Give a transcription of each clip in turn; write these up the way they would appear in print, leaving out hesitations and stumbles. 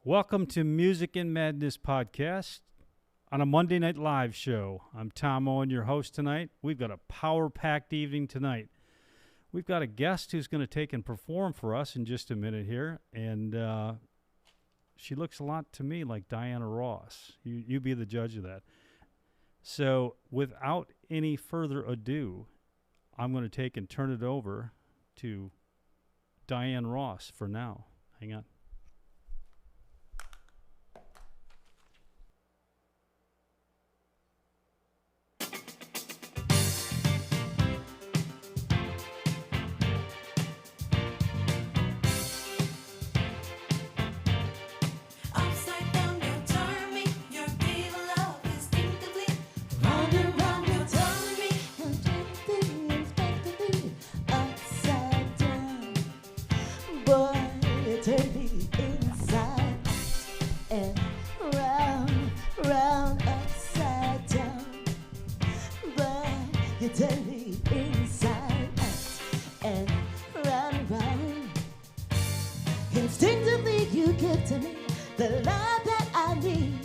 Welcome to Music and Madness podcast on a Monday Night Live show. I'm Tom Owen, your host tonight. We've got a power-packed evening tonight. We've got a guest who's going to take and perform for us in just a minute here, and she looks a lot to me like Diana Ross. You be the judge of that. So without any further ado, I'm going to take and turn it over to Diane Ross for now. Hang on. Instinctively you give to me the love that I need.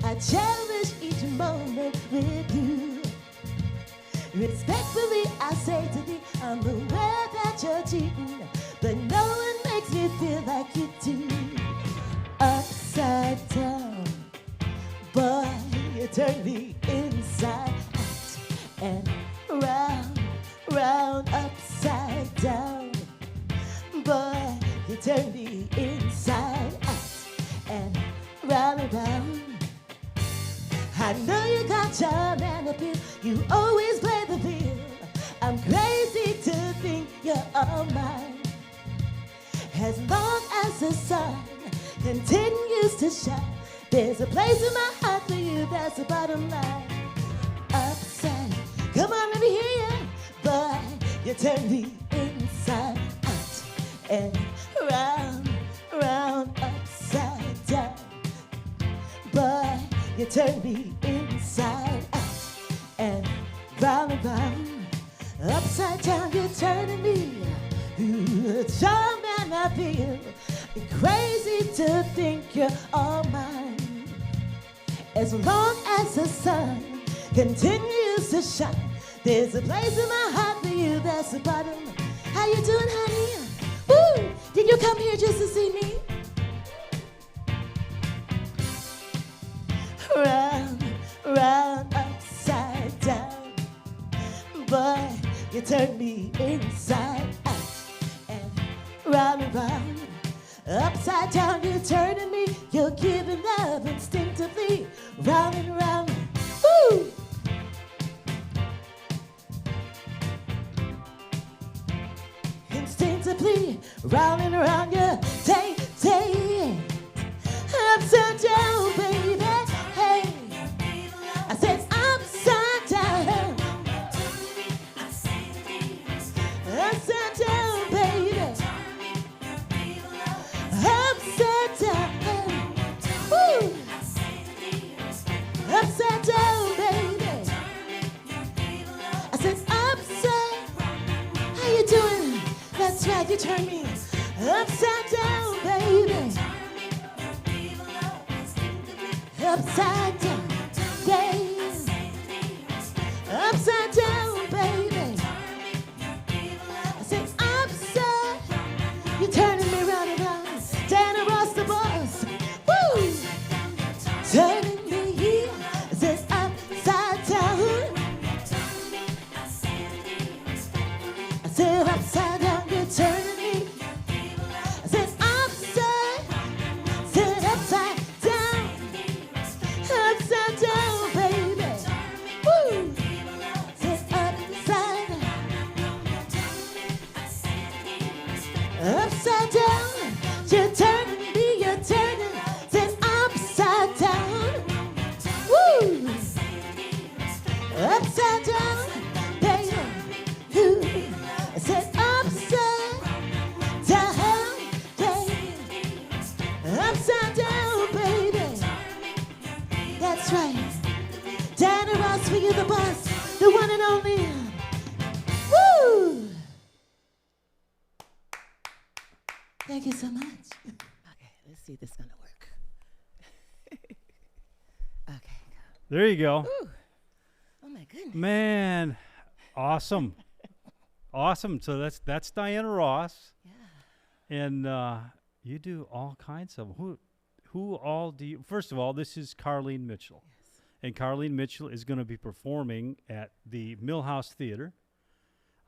I cherish each moment with you. Respectfully I say to thee, I'm aware that you're cheating, but no one makes me feel like you do. Upside down, boy, you turn me inside out and round, round, upside down. Boy, you turn me inside out and round and round. I know you got charm and appeal. You always play the field. I'm crazy to think you're all mine. As long as the sun continues to shine, there's a place in my heart for you. That's the bottom line. Upside, come on, let me hear you. Boy, you turn me inside out and round, round, upside down. Boy, you turn me inside out and round, upside down. You're turning me. Ooh, charm and I feel crazy to think you're all mine. As long as the sun continues to shine, there's a place in my heart for you. That's the bottom. How you doing, honey? Woo! Did you come here just to see me? Round, round, upside down. Boy, you turn me inside out and round, upside down. You're turning me. You're giving love instinctively. Round and round. Woo! Instinctively, round and around you, take, upside down, baby, hey, I said upside down, upside down, baby, upside down, woo, upside down, baby, I said upside, how you doing? That's right, you turn me upside down, baby. Upside down, baby. Upside down, baby. I said upside. You're turning me round and round. Diana Ross, the boss. Woo! Turning me here. I said upside down. I said upside down. You're turning me. I said upside. Said upside down. Upside down, baby. Woo! Said upside. Upside down. You're turning me. You're turning. Said upside down. Woo! Upside down, baby. Ooh. Said upside down, baby. Upside down, baby. That's right. Diana Ross for you, the boss, the one and only. Woo! Thank you so much. Okay, let's see if this is gonna work. There you go. Ooh. Oh my goodness. Man, awesome. Awesome. So that's Diana Ross. Yeah. And you do all kinds of who all do you first of all, this is Carlene Mitchell. Yes. And Carlene Mitchell is going to be performing at the Millhouse Theater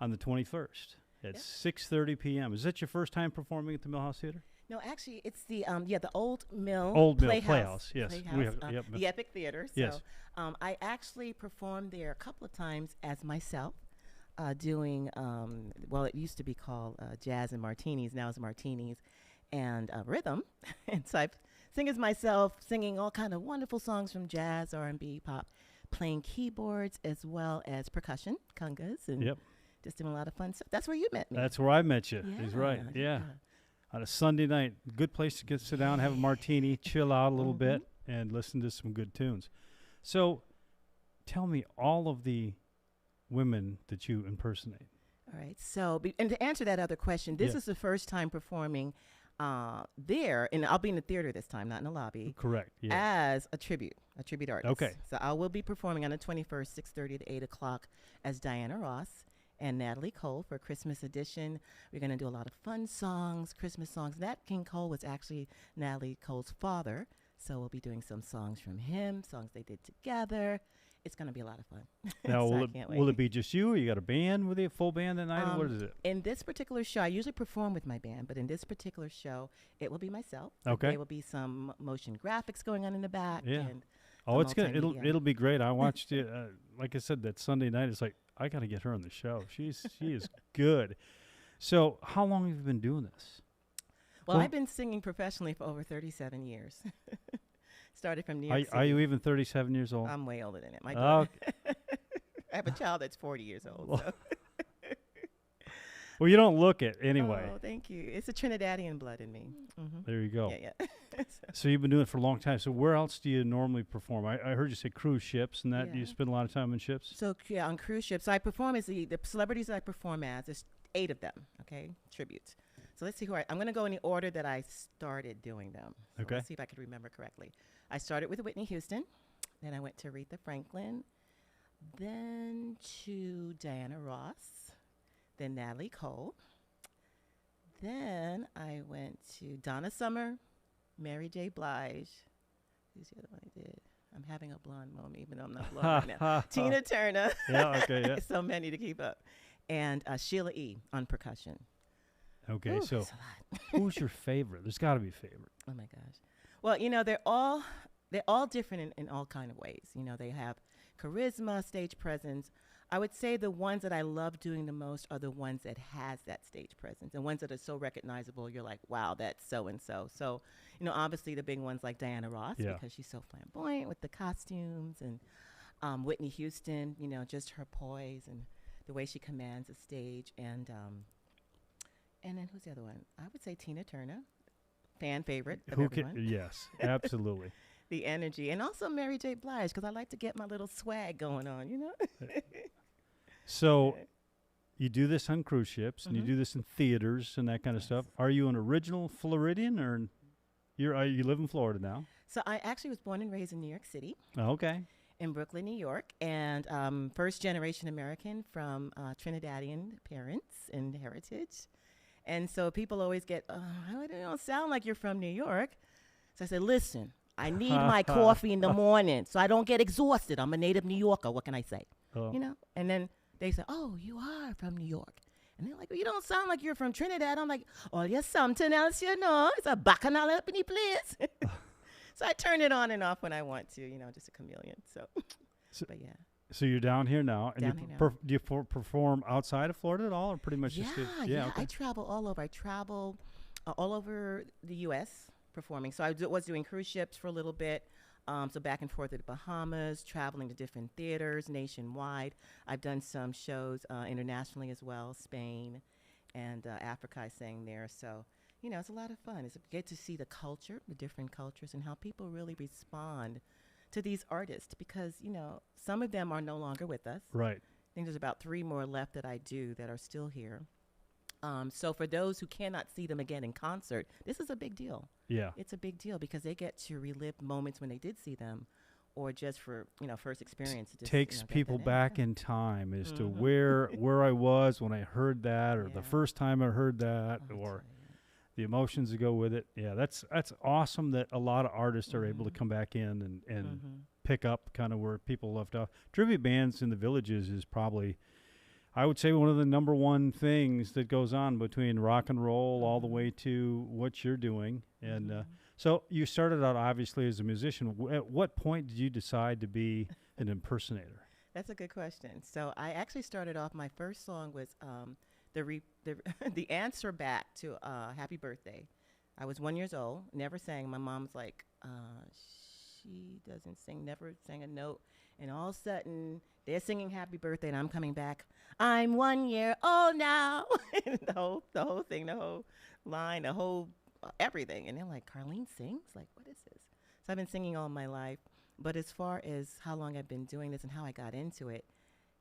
on the 21st at 6:30 p.m. Is that your first time performing at the Millhouse Theater? No, actually, it's the the Old Mill Playhouse. Yes, Playhouse, we have, yep. the Epic Theater. So, Yes. I actually performed there a couple of times as myself, doing well, it used to be called Jazz and Martinis. Now it's Martinis and rhythm, and so I sing as myself, singing all kind of wonderful songs from jazz, R&B, pop, playing keyboards as well as percussion, congas, and Yep. just doing a lot of fun stuff. That's where you met me. That's where I met you. He's right. Yeah. Yeah. On a Sunday night, good place to sit down, have a martini, chill out a little bit, and listen to some good tunes. So, tell me all of the women that you impersonate. All right. So, and to answer that other question, this is the first time performing there, and I'll be in the theater this time, not in the lobby. Correct. Yeah. As a tribute artist. Okay. So I will be performing on the 21st, 6:30 to 8 o'clock as Diana Ross and Natalie Cole for Christmas edition. We're going to do a lot of fun songs, Christmas songs. Nat King Cole was actually Natalie Cole's father, so we'll be doing some songs from him, songs they did together. It's going to be a lot of fun. Now, So will it be just you, or you got a band with you, full band that night, or what is it? In this particular show, I usually perform with my band, but in this particular show, it will be myself. Okay. There will be some motion graphics going on in the back. Yeah. And Oh, it's good. multimedia. It'll be great. I watched it. Like I said, that Sunday night. It's like I got to get her on the show. She is good. So, how long have you been doing this? Well, I've been singing professionally for over 37 years. Started from New York City. Are you even 37 years old? I'm way older than it. My Oh, daughter. I have a child that's 40 years old. So. well, you don't look it anyway. Oh, thank you. It's a Trinidadian blood in me. Mm-hmm. There you go. Yeah. So you've been doing it for a long time. So where else do you normally perform? I heard you say cruise ships, and that you Yeah. spend a lot of time on ships. So yeah, on cruise ships, I perform as the celebrities I perform as. There's 8 of them. Okay, tributes. So let's see I'm going to go in the order that I started doing them. So Okay. Let's see if I can remember correctly. I started with Whitney Houston, then I went to Aretha Franklin, then to Diana Ross, then Natalie Cole, then I went to Donna Summer, Mary J. Blige. Who's the other one I did? I'm having a blonde moment, even though I'm not blonde right now. Tina Turner. Yeah. Okay. Yeah. So many to keep up. And Sheila E. on percussion. Okay. Ooh, So that's a lot. who's your favorite? There's got to be a favorite. Oh my gosh. Well, they're all different in all kind of ways. They have charisma, stage presence. I would say the ones that I love doing the most are the ones that has that stage presence, and ones that are so recognizable. You're like, wow, that's so and so. So, obviously the big ones like Diana Ross because she's so flamboyant with the costumes, and Whitney Houston. Just her poise and the way she commands the stage, and then who's the other one? I would say Tina Turner, fan favorite of everyone. Yes, absolutely. The energy, and also Mary J. Blige, because I like to get my little swag going on, So you do this on cruise ships, and you do this in theaters and that kind of stuff. Are you an original Floridian, or you live in Florida now? So I actually was born and raised in New York City, Oh, okay. in Brooklyn, New York, and first generation American from Trinidadian parents and heritage. And so people always get, you don't sound like you're from New York. So I said, listen, I need my coffee in the morning so I don't get exhausted. I'm a native New Yorker. What can I say? Oh. And then they say, oh, you are from New York. And they're like, well, you don't sound like you're from Trinidad. I'm like, oh, you're something else, It's a bacchanal up in the place. So I turn it on and off when I want to, just a chameleon. So but yeah. So you're down here now, and Down here now. do you perform outside of Florida at all, or pretty much just Yeah. Okay. I travel all over. I travel all over the U.S. performing. So I was doing cruise ships for a little bit. So back and forth to the Bahamas, traveling to different theaters nationwide. I've done some shows internationally as well, Spain and Africa. I sang there. So, it's a lot of fun. It's get to see the culture, the different cultures, and how people really respond to these artists because, some of them are no longer with us. Right. I think there's about 3 more left that I do that are still here. So for those who cannot see them again in concert, this is a big deal. Yeah. It's a big deal because they get to relive moments when they did see them or just for, first experience. Just, Takes get people that in. back in time as to Mhm. where I was when I heard that, or the Yeah. first time I heard that, I'll or tell you. the emotions that go with it. Yeah, that's awesome that a lot of artists are able to Mhm. come back in and Mhm. pick up kind of where people left off. Tribute bands in the villages is probably, I would say, one of the number one things that goes on between rock and roll all the Mhm. way to what you're doing. And Mhm. so you started out obviously as a musician. At what point did you decide to be an impersonator? That's a good question. So I actually started off. My first song was the the answer back to "Happy Birthday." I was 1 year old. Never sang. My mom's like, she doesn't sing. Never sang a note. And all of a sudden, they're singing "Happy Birthday," and I'm coming back. I'm 1 year old now. And the whole thing, the whole line, the whole everything. And they're like, Carlene sings? Like, what is this? So I've been singing all my life. But as far as how long I've been doing this and how I got into it,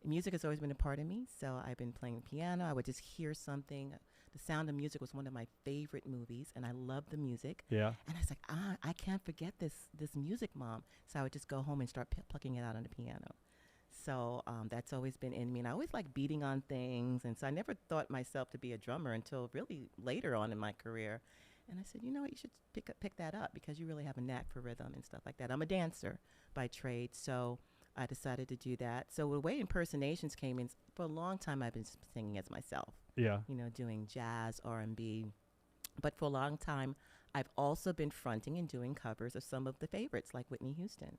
music has always been a part of me. So I've been playing piano. I would just hear something. The Sound of Music was one of my favorite movies, and I loved the music. Yeah. And I was like, I can't forget this music, Mom. So I would just go home and start plucking it out on the piano. So that's always been in me. And I always like beating on things. And so I never thought myself to be a drummer until really later on in my career. And I said, you know what, you should pick that up because you really have a knack for rhythm and stuff like that. I'm a dancer by trade, so I decided to do that. So the way impersonations came in, for a long time I've been singing as myself, Yeah. doing jazz, R&B. But for a long time, I've also been fronting and doing covers of some of the favorites like Whitney Houston.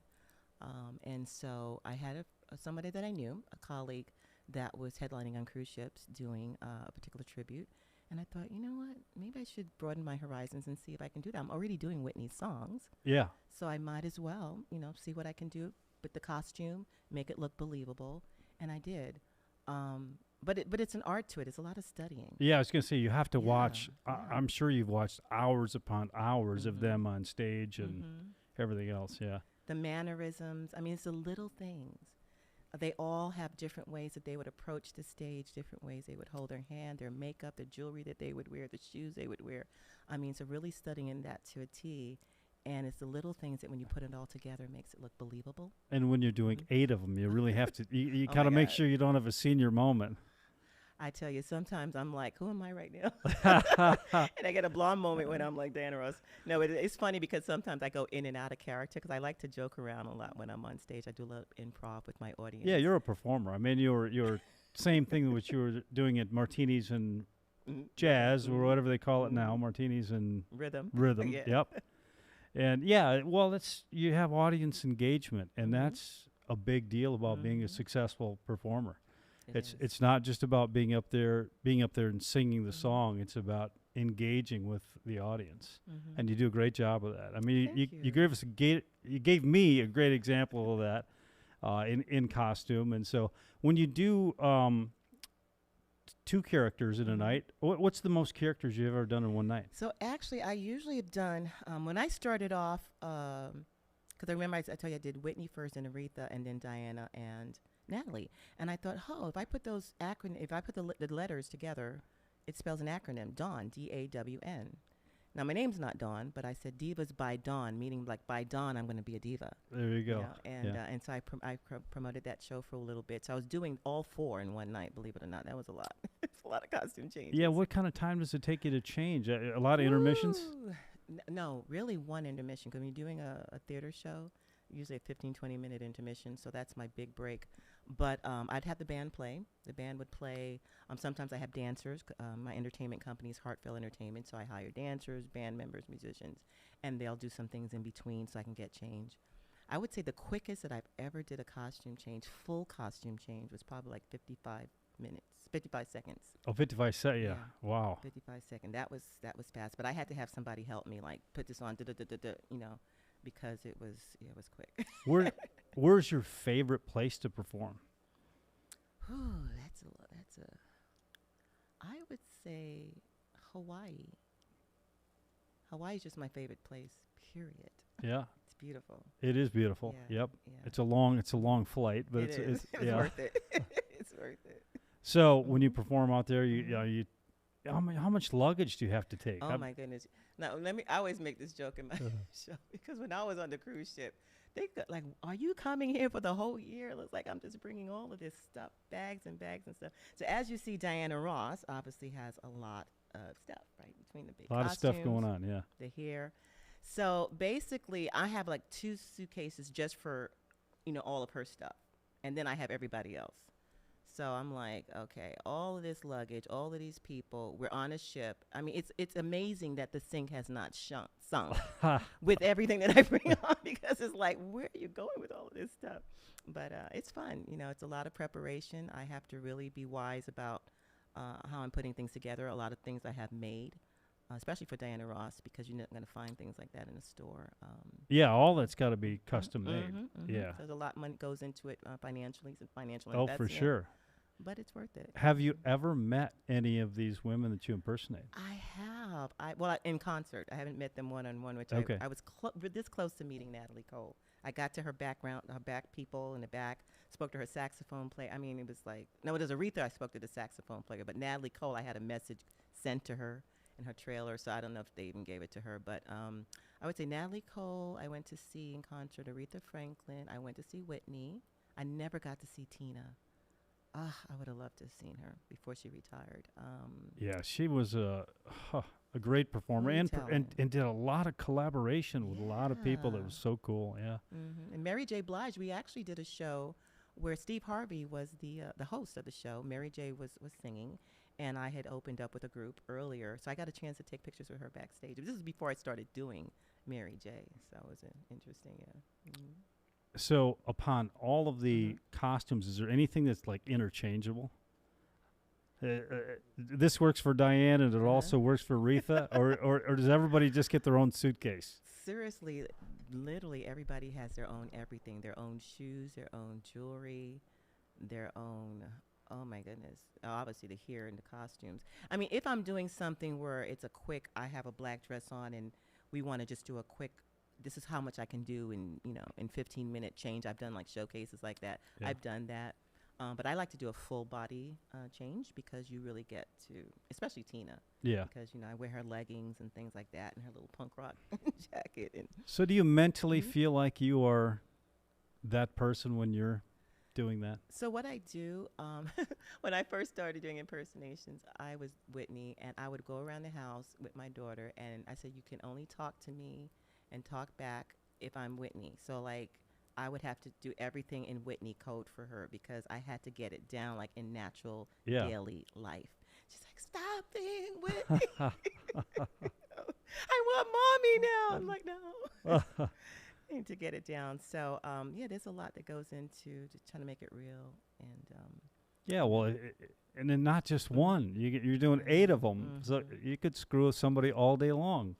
And so I had somebody that I knew, a colleague that was headlining on cruise ships doing a particular tribute. And I thought, you know what? Maybe I should broaden my horizons and see if I can do that. I'm already doing Whitney's songs, Yeah. so I might as well, see what I can do with the costume, make it look believable. And I did. But it's an art to it. It's a lot of studying. Yeah, I was going to say, you have to Yeah, watch. yeah. I'm sure you've watched hours upon hours of Mhm. them on stage and Mhm. everything else. Yeah. The mannerisms. I mean, it's the little things. They all have different ways that they would approach the stage, different ways they would hold their hand, their makeup, the jewelry that they would wear, the shoes they would wear. I mean, so really studying that to a T. And it's the little things that when you put it all together makes it look believable. And when you're doing 8 of them, you really have to, you Oh kind my of make God. sure you don't have a senior moment. I tell you, sometimes I'm like, who am I right now? And I get a blonde moment when I'm like Diana Ross. No, it's funny because sometimes I go in and out of character because I like to joke around a lot when I'm on stage. I do a lot of improv with my audience. Yeah, you're a performer. I mean, you're same thing which you were doing at Martinis and Mhm. Jazz or Mhm. whatever they call it now, Mhm. Martinis and Rhythm. Rhythm. Yeah. Yep. And yeah, well, you have audience engagement, and Mhm. that's a big deal about being a Mhm. successful performer. It is. It's not just about being up there and singing the Mhm. song. It's about engaging with the audience, Mhm. and you do a great job of that. I mean, Thank you you. gave us you gave me a great example of that in costume. And so when you do 2 characters in a Mhm. night, what's the most characters you've ever done in one night? So actually, I usually have done when I started off. Because I remember I told you I did Whitney first, and Aretha, and then Diana and Natalie. And I thought, if I put if I put the letters together, it spells an acronym: Dawn, DAWN. Now my name's not Dawn, but I said Divas by Dawn, meaning like by dawn I'm going to be a diva. There you go. And so I promoted that show for a little bit. So I was doing all 4 in one night. Believe it or not, that was a lot. It's a lot of costume changes. Yeah, what kind of time does it take you to change? A lot of intermissions? Ooh. No, really one intermission. Because when you're doing a theater show, usually a 15, 20-minute intermission. So that's my big break. But I'd have the band play. The band would play. Sometimes I have dancers. My entertainment company is Heartfelt Entertainment. So I hire dancers, band members, musicians. And they'll do some things in between so I can get change. I would say the quickest that I've ever did a costume change, full costume change, was probably like 55 seconds. Oh, 55 seconds, yeah. Wow. 55 seconds. That was fast. But I had to have somebody help me, like put this on, because it was quick. Where's your favorite place to perform? Ooh, that's a. I would say Hawaii. Hawaii's just my favorite place. Period. Yeah. It's beautiful. It is beautiful. Yeah, Yep. yeah. It's a long flight, but It is. it's It was yeah. worth it. It's worth it. So when you perform out there, you how much luggage do you have to take? Oh my goodness. Now I always make this joke in my show because when I was on the cruise ship, they got like, "Are you coming here for the whole year?" It looks like I'm just bringing all of this stuff, bags and bags and stuff. So as you see, Diana Ross obviously has a lot of stuff, right, between the big A lot of stuff going costumes, on, yeah. the hair. So basically, I have like 2 suitcases just for, all of her stuff, and then I have everybody else. So I'm like, okay, all of this luggage, all of these people, we're on a ship. I mean, it's amazing that the sink has not sunk with everything that I bring on because it's like, where are you going with all of this stuff? But it's fun. It's a lot of preparation. I have to really be wise about how I'm putting things together. A lot of things I have made, especially for Diana Ross, because you're not going to find things like that in a store. Yeah, all that's got to be custom made. Yeah. There's a lot of money goes into it financially. It's a financial Oh, investment. for sure. But it's worth it. Have you ever met any of these women that you impersonate? I have. In concert. I haven't met them one-on-one, which Okay. I was this close to meeting Natalie Cole. I got to her background, her back people in the back, spoke to her saxophone player. I mean, it was like, no, it was Aretha I spoke to the saxophone player, but Natalie Cole, I had a message sent to her in her trailer, so I don't know if they even gave it to her. But I would say Natalie Cole, I went to see in concert, Aretha Franklin. I went to see Whitney. I never got to see Tina. I would have loved to have seen her before she retired. Yeah, she was a great performer Really and did a lot of collaboration with a lot of people. That Yeah. was so cool. Yeah. And Mary J. Blige, we actually did a show where Steve Harvey was the host of the show. Mary J. was singing, and I had opened up with a group earlier, so I got a chance to take pictures with her backstage. This is before I started doing Mary J., so it was interesting. Yeah. So, upon all of the costumes, is there anything that's like interchangeable? This works for Diane, and it also works for Aretha, or does everybody just get their own suitcase? Seriously, literally everybody has their own everything, their own shoes, their own jewelry, their own, oh my goodness, obviously the hair and the costumes. I mean, if I'm doing something where it's a quick, I have a black dress on and we want to just do a quick, this is how much I can do in 15-minute change. I've done like showcases like that. Yeah. I've done that. But I like to do a full body change because you really get to, especially Tina. Yeah. Because, I wear her leggings and things like that and her little punk rock jacket. And So, do you mentally feel like you are that person when you're doing that? so what I do, when I first started doing impersonations, I was Whitney, and I would go around the house with my daughter, and I said, you can only talk to me and talk back if I'm Whitney. So, like, I would have to do everything in Whitney code for her because I had to get it down like in natural daily life. She's like, stop being Whitney. I want mommy now. I'm like, no. I need to get it down. So, there's a lot that goes into just trying to make it real. And Yeah, well, and then not just one. You're doing 8 of them, so you could screw with somebody all day long,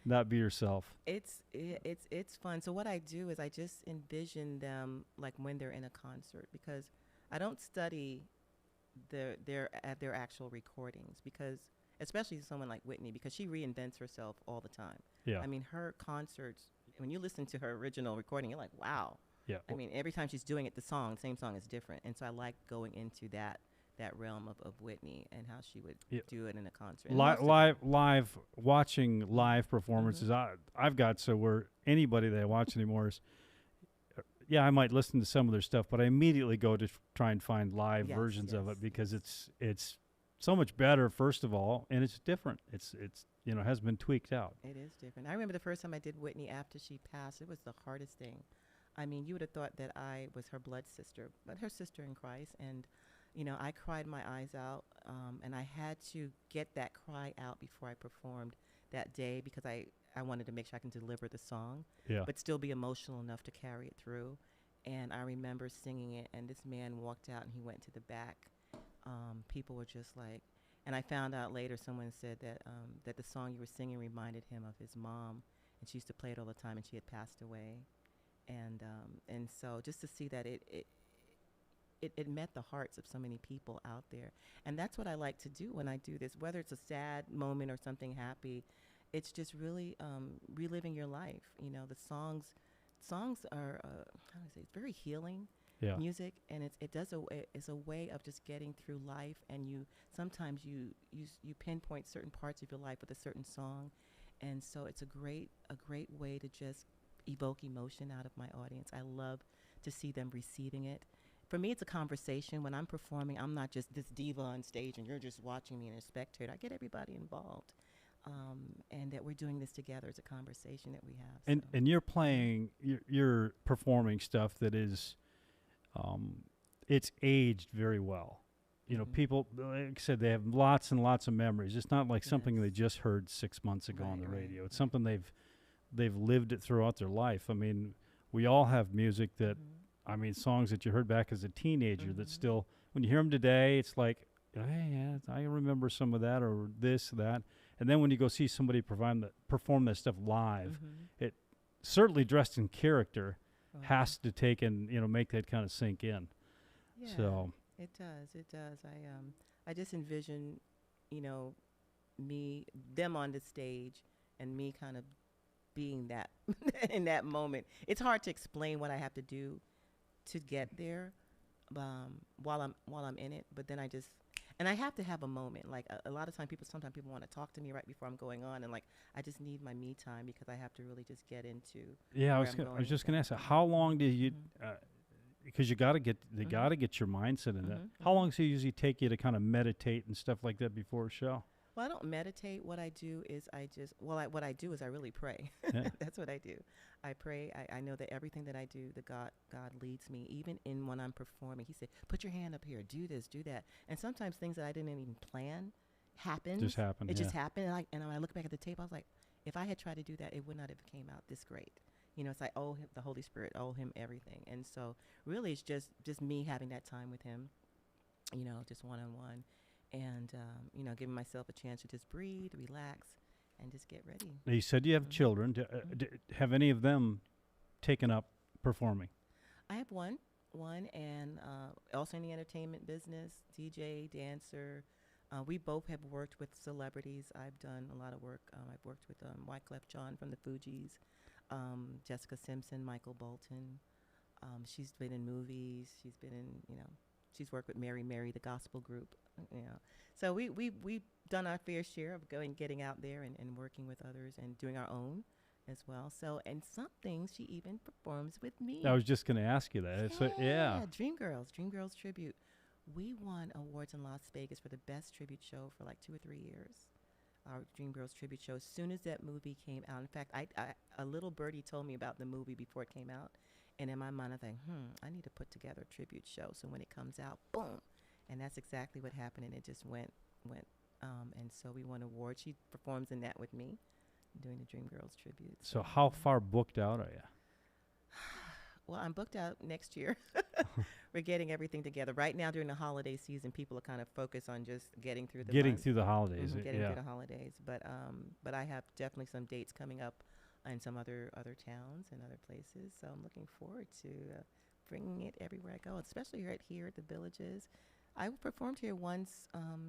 not be yourself. it's fun. So what I do is I just envision them like when they're in a concert because I don't study their actual recordings because especially someone like Whitney because she reinvents herself all the time. Yeah. I mean her concerts when you listen to her original recording you're like wow. Yeah. I mean every time she's doing it the same song is different and so I like going into that realm of Whitney and how she would do it in a concert. And Watching live performances. I've got so where anybody that I watch anymore is, I might listen to some of their stuff, but I immediately go to try and find live versions of it because it's so much better. First of all, and it's different. It's has been tweaked out. It is different. I remember the first time I did Whitney after she passed. It was the hardest thing. I mean, you would have thought that I was her blood sister, but her sister in Christ and. I cried my eyes out, and I had to get that cry out before I performed that day because I wanted to make sure I can deliver the song, but still be emotional enough to carry it through. And I remember singing it, and this man walked out, and he went to the back. People were just like, and I found out later someone said that the song you were singing reminded him of his mom, and she used to play it all the time, and she had passed away. And so just to see that it met the hearts of so many people out there. And that's what I like to do when I do this, whether it's a sad moment or something happy. It's just really reliving your life. The songs are, how do I say, it's very healing. Yeah. music, and it's a way of just getting through life. And sometimes you pinpoint certain parts of your life with a certain song, and so it's a great way to just evoke emotion out of my audience. I love to see them receiving it. For me, it's a conversation. When I'm performing, I'm not just this diva on stage and you're just watching me and a spectator. I get everybody involved, and that we're doing this together. It's a conversation that we have. And you're playing, you're performing stuff that is, it's aged very well. You know, people, like I said, they have lots and lots of memories. It's not like something they just heard 6 months ago on the radio. It's something they've lived it throughout their life. I mean, we all have music that, I mean, songs that you heard back as a teenager that still, when you hear them today, it's like, hey, yeah, I remember some of that or this, that. And then when you go see somebody perform that stuff live, it certainly dressed in character has to take and, you know, make that kind of sink in. Yeah, So it does. I just envision, you know, them on the stage and me kind of being that in that moment. It's hard to explain what I have to do to get there while I'm in it, but then I have to have a moment. Like a lot of times sometimes people want to talk to me right before I'm going on, and like I just need my me time because I have to really just get into. Yeah, I was just gonna ask you, how long do you? Because you got to get your mindset in that. How long does it usually take you to kind of meditate and stuff like that before a show? Well, I don't meditate. What I do is what I do is I really pray. Yeah. That's what I do. I pray. I know that everything that I do, God leads me. Even in when I'm performing, He said, "Put your hand up here. Do this. Do that." And sometimes things that I didn't even plan happen. Just happen. It just happened. And when I look back at the tape, I was like, if I had tried to do that, it would not have came out this great. You know, it's like owe him, the Holy Spirit, owe Him everything. And so really it's just me having that time with Him, you know, just one-on-one. And, you know, giving myself a chance to just breathe, relax, and just get ready. Now, you said you have children. Have any of them taken up performing? I have one, and also in the entertainment business, DJ, dancer. We both have worked with celebrities. I've done a lot of work. I've worked with Wyclef Jean from the Fugees, Jessica Simpson, Michael Bolton. She's been in movies. She's been in, you know, she's worked with Mary, the gospel group. You know, so we've done our fair share of getting out there and working with others and doing our own as well. So, and some things she even performs with me. I was just going to ask you that. Dreamgirls Tribute. We won awards in Las Vegas for the best tribute show for like 2 or 3 years. Our Dreamgirls Tribute show. As soon as that movie came out, in fact, a little birdie told me about the movie before it came out, and in my mind I think, I need to put together a tribute show. So when it comes out, boom. And that's exactly what happened, and it just went. And so we won awards. She performs in that with me, doing the Dreamgirls tribute. So how far booked out are you? Well, I'm booked out next year. We're getting everything together. Right now, during the holiday season, people are kind of focused on just getting through the Getting through the holidays. through the holidays. But I have definitely some dates coming up in some other towns and other places. So I'm looking forward to bringing it everywhere I go, especially right here at the Villages. I performed here once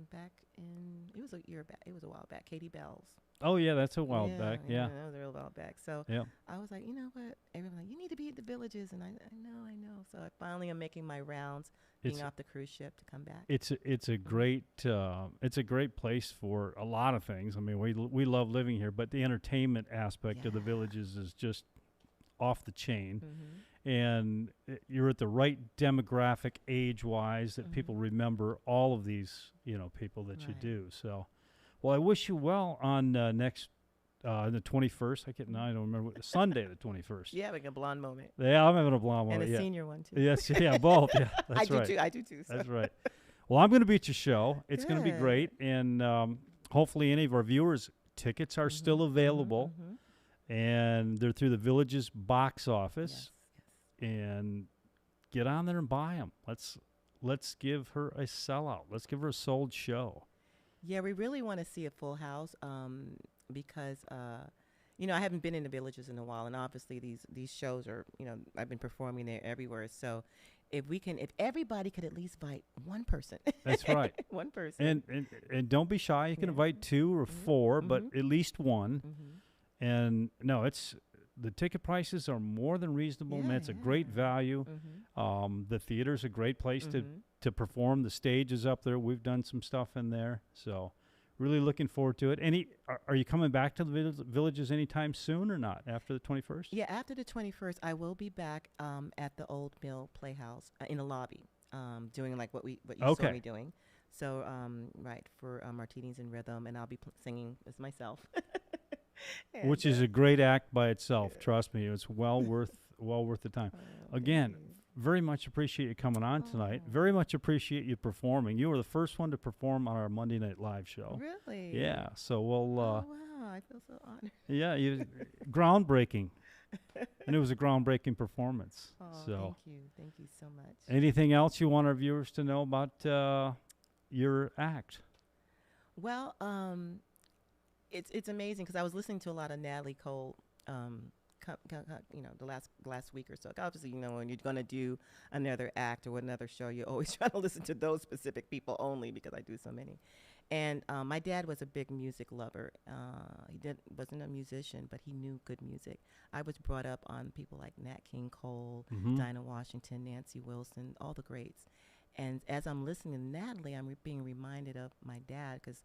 back in, it was a while back, Katie Bell's. Oh, yeah, that's a while back, yeah. That was a real while back. So I was like, you know what? Everyone like, you need to be at the Villages. And I know. So I finally am making my rounds, being off the cruise ship to come back. It's a great place for a lot of things. I mean, we love living here, but the entertainment aspect of the Villages is just off the chain. And you're at the right demographic age-wise that people remember all of these, you know, people that you do. So, well, I wish you well on the 21st. I don't remember. Sunday, the 21st. Yeah, like a blonde moment. Yeah, I'm having a blonde moment. And a senior one, too. Yes, yeah, both. Yeah, that's right. I do, too. So. That's right. Well, I'm going to be at your show. It's going to be great. And hopefully any of our viewers, tickets are still available. And they're through the Villages box office. Yes. And get on there and buy them. Let's give her a sellout. Let's give her a sold show. Yeah, we really want to see a full house because, you know, I haven't been in the Villages in a while, and obviously these shows are, you know, I've been performing there everywhere. So if everybody could at least invite one person. That's right. One person. And don't be shy. You can invite 2 or 4, but at least one. And no, the ticket prices are more than reasonable. Yeah, Man, it's a great yeah. value. The theater's a great place to perform. The stage is up there. We've done some stuff in there, so really looking forward to it. Are you coming back to the villages anytime soon or not? After the 21st? Yeah, after the 21st, I will be back at the Old Mill Playhouse in the lobby, doing like what you saw me doing. So right for Martinis and Rhythm, and I'll be singing as myself. And, Which is a great act by itself. Trust me, it's well worth the time. Again, very much appreciate you coming on tonight. Very much appreciate you performing. You were the first one to perform on our Monday Night Live show. Really? Yeah. So we'll. Oh, wow, I feel so honored. Yeah, groundbreaking, and it was a groundbreaking performance. Oh, so thank you so much. anything else you want our viewers to know about your act? Well, it's amazing because I was listening to a lot of Natalie Cole, the last week or so. Obviously, when you're going to do another act or another show, you're always trying to listen to those specific people only because I do so many. And my dad was a big music lover. He wasn't a musician, but he knew good music. I was brought up on people like Nat King Cole, Dinah Washington, Nancy Wilson, all the greats. And as I'm listening to Natalie, I'm being reminded of my dad because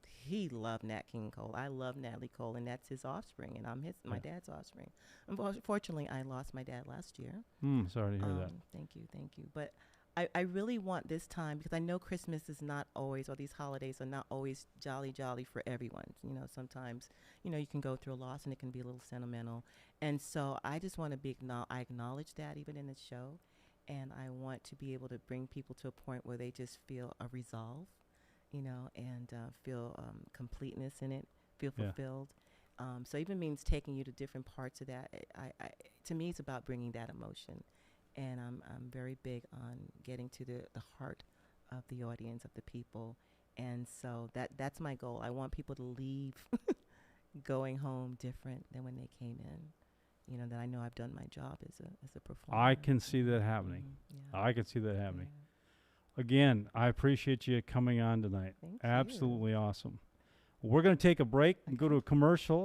he loved Nat King Cole. I love Natalie Cole, and that's his offspring, and I'm my dad's offspring. Unfortunately, I lost my dad last year. Sorry to hear that. Thank you. But I really want this time because I know Christmas is not always, or these holidays are not always jolly for everyone. Sometimes, you can go through a loss and it can be a little sentimental. And so I just want to I acknowledge that even in the show, and I want to be able to bring people to a point where they just feel a resolve. And feel completeness in it, feel fulfilled. So even means taking you to different parts of that. To me, it's about bringing that emotion, and I'm very big on getting to the heart of the audience, of the people, and so that's my goal. I want people to leave going home different than when they came in. That I know I've done my job as a performer. I can see that happening. Yeah. I can see that happening. Yeah. Again, I appreciate you coming on tonight. Thank Absolutely you. awesome. We're going to take a break and go to a commercial,